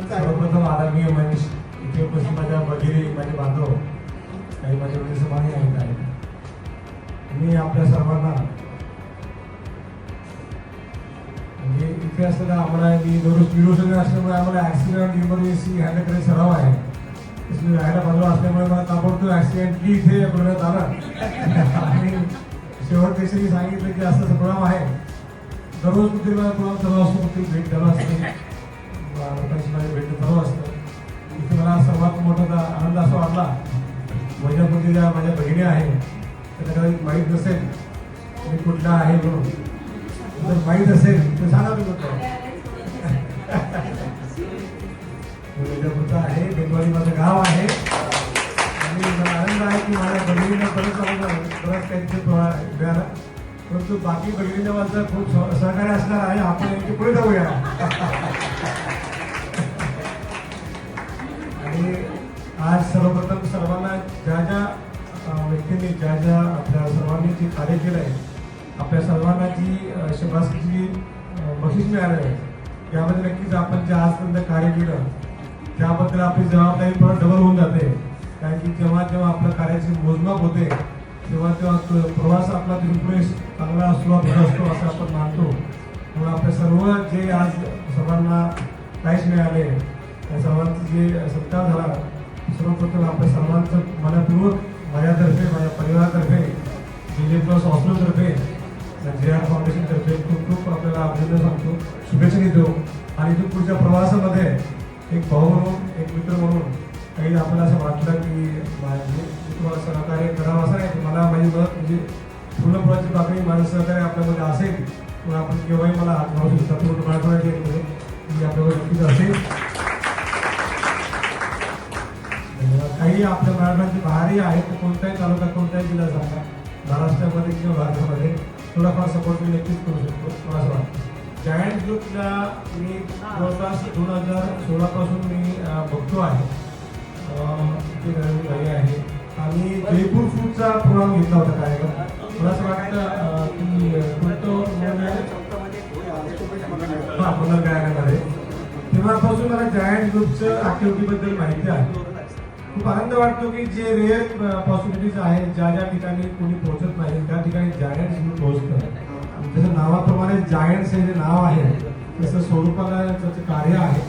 सर्वप्रथम आदरणीय मनीष इथे उपस्थित माझ्या भगिनी माझे बांधव काही माझे वडीलसमानी आहेत. मी आपल्या सर्वांना म्हणजे इथे असताना आम्हाला मी दररोज असल्यामुळे आम्हाला ऍक्सिडेंट इमर्जन्सी हँडल करायचा सराव आहे. इसलिए राहायला बाजूला असल्यामुळे मला ताबडतोब ऍक्सिडेंटली इथे बोलण्यात आलं आणि शेवट देशाने सांगितलं की असं प्रोग्राम आहे. दररोज कुठे मला प्रोग्राम चालू असतो, कुठे भेट चालू असते, लोकांशी माझी भेट चालू असतं. इथे मला सर्वात मोठा आनंद असा वाटला वैजापूरच्या ज्या माझ्या भगिनी आहेत त्यांना कदाचित माहीत नसेल मी कुठला आहे म्हणून. जर माहीत असेल तर सांगा मी कुठला वैजापूरचा आहे. बेंगवाली माझं गाव आहे आणि मला आनंद आहे की माझ्या भगिनीला परत त्यांचे मिळालं. परंतु बाकी भगिनीच्या माझं खूप सहकार्य असणार आहे. आपण यांची पुढे जाऊया. आणि आज सर्वप्रथम सर्वांना ज्या व्यक्तींनी ज्या आपल्या सर्वांनी जे कार्य केलं आहे, आपल्या सर्वांना जी शाबासकीची बक्षीस मिळालं आहे यामध्ये नक्कीच आपण जे आजपर्यंत कार्य केलं त्याबद्दल आपली जबाबदारी परत डबल होऊन जाते. कारण की जेव्हा आपल्या कार्याची मोजमाप होते तेव्हा प्रवास आपला तिथून चांगला सुरुवात होत असतो असं आपण मानतो. म्हणून आपल्या सर्व जे आज सर्वांना प्राईज मिळाले त्या सर्वांचं जे सत्कार झाला, सर्वप्रथम आपल्या सर्वांचं मनपूर्वक माझ्यातर्फे माझ्या परिवारातर्फे JJ प्लस हॉस्पिटलतर्फे JR फाउंडेशनतर्फे खूप खूप आपल्याला अभिनंदन सांगतो, शुभेच्छा देतो. आणि इथून पुढच्या प्रवासामध्ये एक भाऊ म्हणून एक मित्र म्हणून काही आपल्याला असं वाटलं की तुम्हाला सहकार्य करावं असं नाही. मला माझी मदत म्हणजे पूर्णपणाची बाबी माझं सहकार्य आपल्यामध्ये असेल म्हणून आपण केव्हाही मला हात लावू शकता. पूर्ण मराठवाड्यामध्ये मी आपल्यावर नक्कीच असेल. काही आपल्या मराठवाड्याचे बाहेरही आहेत तर कोणताही तालुका कोणताही जिल्हा सांगा महाराष्ट्रामध्ये किंवा भारतामध्ये थोडाफार सपोर्ट मी नक्कीच करू शकतो मला असं वाटतं. जायंट ग्रुपला मी जवळपास 2016 पासून मी बघतो आहे. ते झाले आहे आणि जयपूर फूडचा प्रोग्राम घेतला होता कार्यक्रम. मला असं वाटतं की पुनर्गायनामध्ये तेव्हापासून मला जायंट ग्रुपचं ऍक्टिव्हिटीबद्दल माहिती आहे. खूप आनंद वाटतो की जे रिअल पॉसिबिलिटीज आहेत ज्या ठिकाणी कोणी पोहोचत नाही त्या ठिकाणी जायंट्स ग्रुप पोहोचतं. जसं नावाप्रमाणे जायंट्स हे जे नाव आहे तसं स्वरूपाला त्याचं कार्य आहे.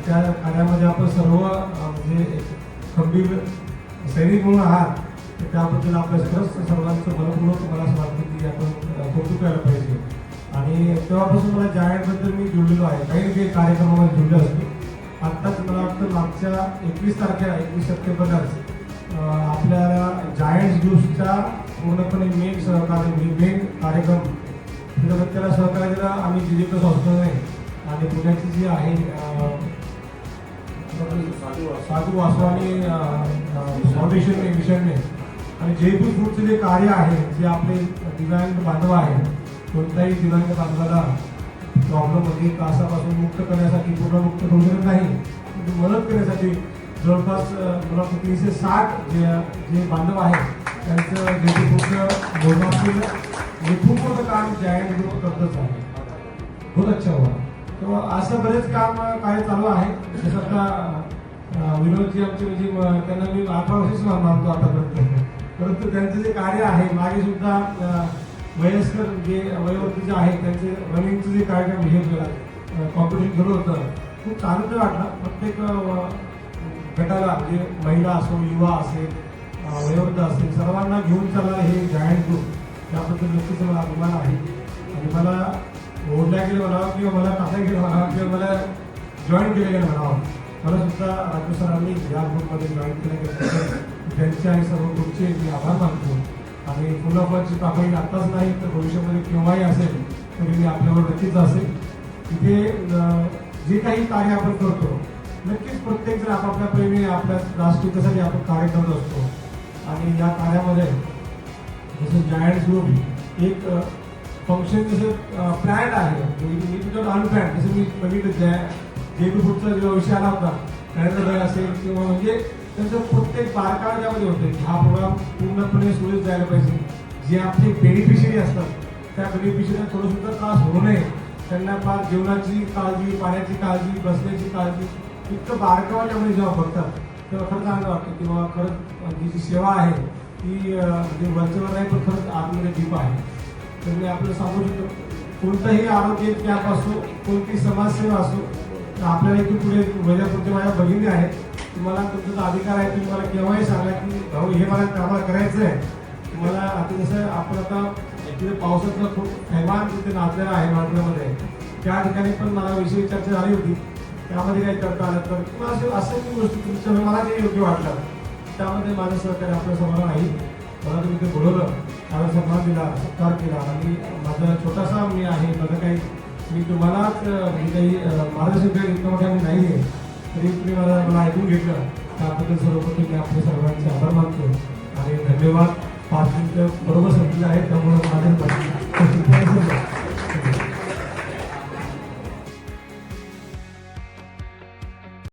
त्या कार्यामध्ये आपण सर्व म्हणजे खंबीर सैनिक म्हणून आहात तर त्याबद्दल आपल्या सर्वांचं मनपूर्वक मला असं वाटतं की आपण कौतुक करायला पाहिजे. आणि तेव्हापासून मला जायंटबद्दल मी जुळलेलो आहे. काही कार्यक्रमामध्ये जुळले असतो. आत्ताच मला वाटतं मागच्या 21 सप्टेंबरलाच आपल्याला जायंट्स ग्रुप्सच्या पूर्णपणे मेन सहकार्य मेन कार्यक्रम त्याला सहकार्य दिला आम्ही JJ प्लस हॉस्पिटलने आणि पुण्याची जी आहे साधू वासवानी फाउंडेशन मिशनने आणि जयपूर फूडचे जे कार्य आहे जे आपले दिव्यांग बांधव आहे कोणत्याही दिव्यांग बांधवाला प्रॉब्लेममध्ये त्रासापासून मुक्त करण्यासाठी पूर्ण मुक्त करू शकत नाही मदत करण्यासाठी जवळपास मला 360 जे बांधव आहेत त्यांचं जयपूर फूडचं मोजमाप केलं. हे खूप मोठं काम जायंट ग्रुप करतच आहे. बहुत अच्छा हुआ. तेव्हा असं बरेच काम काय चालू आहे. जसं आता विनोदजी आमचे म्हणजे त्यांना मी 18 वर्षच मानतो आतापर्यंत. परंतु त्यांचं जे कार्य आहे मागे सुद्धा वयस्कर जे वयोवृद्ध जे आहे त्यांचे रनिंगचं जे कार्यक्रम हे केला कॉम्पिटिशन सुरू होतं. खूप आनंद वाटला. प्रत्येक गटाला म्हणजे महिला असो युवा असेल वयोवृद्ध असेल सर्वांना घेऊन चालणारे हे जायंट ग्रुप त्याबद्दल नक्कीच मला अभिमान आहे. आणि मला ओढल्या गेलं म्हणावं किंवा मला टाकल्या गेलं म्हणावं किंवा मला जॉईन केलं गेलं म्हणावं. मला सुद्धा राजू सरांनी या ग्रुपमध्ये जॉईन केलं गेलं त्यांचे आणि सर्व ग्रुपचे मी आभार मानतो. आणि फुलाफळची पाकळी आत्ताच नाही तर भविष्यामध्ये केव्हाही असेल तरी मी आपल्यावर नक्कीच असेल. इथे जे काही कार्य आपण करतो नक्कीच प्रत्येक जण आपापल्या प्रेमी आपल्या राष्ट्रीयतेसाठी आपण कार्य करत असतो. आणि या कार्यामध्ये जसं जायंट्स ग्रुप एक फंक्शन जसं प्लॅन आहे मी तुझं अनप्लॅन जसं मी बघितलं जयपूर फूडचा जो विषय आला होता त्यानंतर असेल किंवा म्हणजे त्यांचं प्रत्येक बारकावा त्यामध्ये होते. हा प्रोग्राम पूर्णपणे सुरळीत जायला पाहिजे. जे आपले बेनिफिशियरी असतात त्या बेनिफिशियरीला थोडं सुद्धा त्रास होऊ नये त्यांना फार जीवनाची काळजी, पाण्याची काळजी, बसण्याची काळजी इतकं बारकावाने जेव्हा बघतात तेव्हा खरंच आनंद वाटतो किंवा खरंच ही जी सेवा आहे ती म्हणजे वरचेवर नाही पण खरंच आतमध्ये डीप आहे. तर मी आपलं सांगू शकतो कोणताही आरोग्य कॅम्प असो, कोणती समाजसेवा असो, तर आपल्याला इथून पुढे वैजापूरच्या माझ्या भगिनी आहेत, तुम्हाला तुमचा अधिकार आहे, तुम्ही मला केव्हाही सांगा की भाऊ हे मला कामाला करायचं आहे. तुम्हाला आता जसं आपण आता तिथे पावसाचं खूप थैमान तिथे नाचलेलं आहे मार्केटमध्ये, त्या ठिकाणी पण मला विषयी चर्चा झाली होती, त्यामध्ये काही करता आलं तर किंवा असं काही गोष्टी तुमच्या मला जे योग्य वाटलं त्यामध्ये माझं सहकार्य आपल्या समोर नाही. मला तुम्ही ते बोलवलं, त्याला सन्मान दिला, सत्कार केला आणि माझा छोटासा मी आहे, माझं काही मी तुम्हालाच म्हणजे काही मार्गदर्शन केलं इतकं मोठ्या मी नाही आहे, तरी तुम्ही मला ऐकून घेतलं त्याबद्दल सर्वप्रथम मी आपल्या सर्वांचे आभार मानतो आणि धन्यवाद. 5 मिनिटं बरोबर संपलेलं आहे त्यामुळे माझ्या